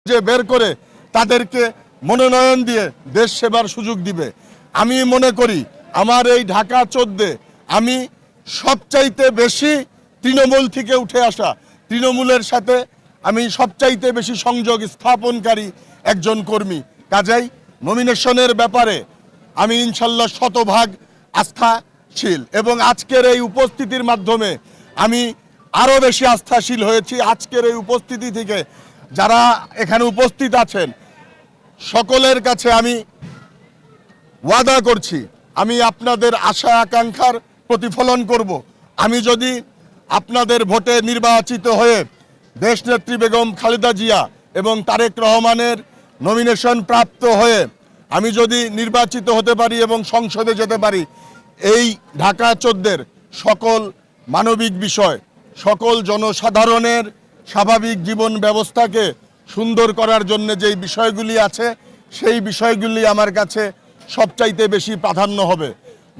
যে বের করে তাদেরকে মনোনয়ন দিয়ে দেশ সেবার সুযোগ দিবে। আমি মনে করি আমার এই ঢাকা 14 আমি সবচাইতে বেশি তৃণমূল থেকে উঠে আসা, তৃণমূলের সাথে আমি সবচাইতে বেশি সংযোগ স্থাপনকারী একজন কর্মী। কাজেই নমিনেশনের ব্যাপারে আমি ইনশাল্লাহ শতভাগ আস্থাশীল এবং আজকের এই উপস্থিতির মাধ্যমে আমি আরও বেশি আস্থাশীল হয়েছি। আজকের এই উপস্থিতি থেকে যারা এখানে উপস্থিত আছেন সকলের কাছে আমি ওয়াদা করছি আমি আপনাদের আশা আকাঙ্ক্ষার প্রতিফলন করব। আমি যদি আপনাদের ভোটে নির্বাচিত হয়ে দেশনেত্রী বেগম খালেদা জিয়া এবং তারেক রহমানের নমিনেশন প্রাপ্ত হয়ে আমি যদি নির্বাচিত হতে পারি এবং সংসদে যেতে পারি, এই ঢাকা 14 সকল মানবিক বিষয়, সকল জনসাধারণের স্বাভাবিক জীবন ব্যবস্থাকে সুন্দর করার জন্য যেই বিষয়গুলি আছে সেই বিষয়গুলি আমার কাছে সবচাইতে বেশি প্রাধান্য হবে।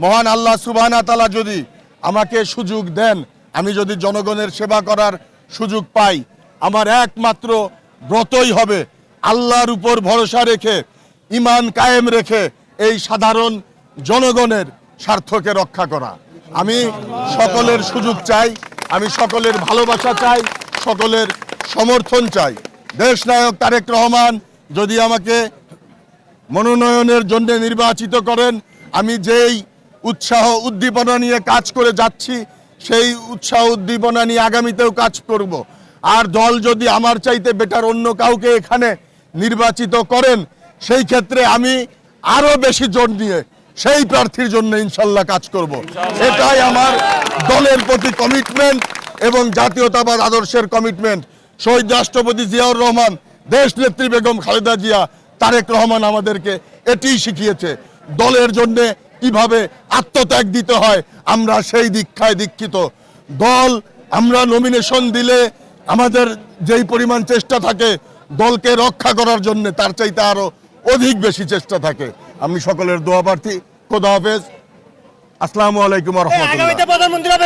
মহান আল্লাহ সুবহানাহু ওয়া তাআলা যদি আমাকে সুযোগ দেন, আমি যদি জনগণের সেবা করার সুযোগ পাই, আমার একমাত্র ব্রতই হবে আল্লাহর উপর ভরসা রেখে, ঈমান কায়েম রেখে এই সাধারণ জনগণের স্বার্থকে রক্ষা করা। আমি সকলের সুযোগ চাই, আমি সকলের ভালোবাসা চাই, সকলের সমর্থন চাই। দেশনায়ক তারেক রহমান যদি আমাকে মনোনয়নের জন্য নির্বাচিত করেন, আমি যেই উৎসাহ উদ্দীপনা নিয়ে কাজ করে যাচ্ছি সেই উৎসাহ উদ্দীপনা নিয়ে আগামীতেও কাজ করব। আর দল যদি আমার চাইতে বেটার অন্য কাউকে এখানে নির্বাচিত করেন, সেই ক্ষেত্রে আমি আরও বেশি জোর দিয়ে সেই প্রার্থীর জন্য ইনশাল্লাহ কাজ করব। এটাই আমার দলের প্রতি কমিটমেন্ট এবং জাতীয়তাবাদ আদর্শের কমিটমেন্ট। শহীদ রাষ্ট্রপতি জিয়াউর রহমান, দেশনেত্রী বেগম খালেদা জিয়া, তারেক রহমান আমাদেরকে এটিই শিখিয়েছে দলের জন্য কিভাবে আত্মত্যাগ দিতে হয়। আমরা সেই দীক্ষায় দীক্ষিত। দল আমরা নমিনেশন দিলে আমাদের যেই পরিমাণ চেষ্টা থাকে দলকে রক্ষা করার জন্য, তার চাইতে আরো অধিক বেশি চেষ্টা থাকে। আমি সকলের দোয়া প্রার্থী। খোদা হাফেজ। আসসালামু আলাইকুম ওয়া রাহমাতুল্লাহ।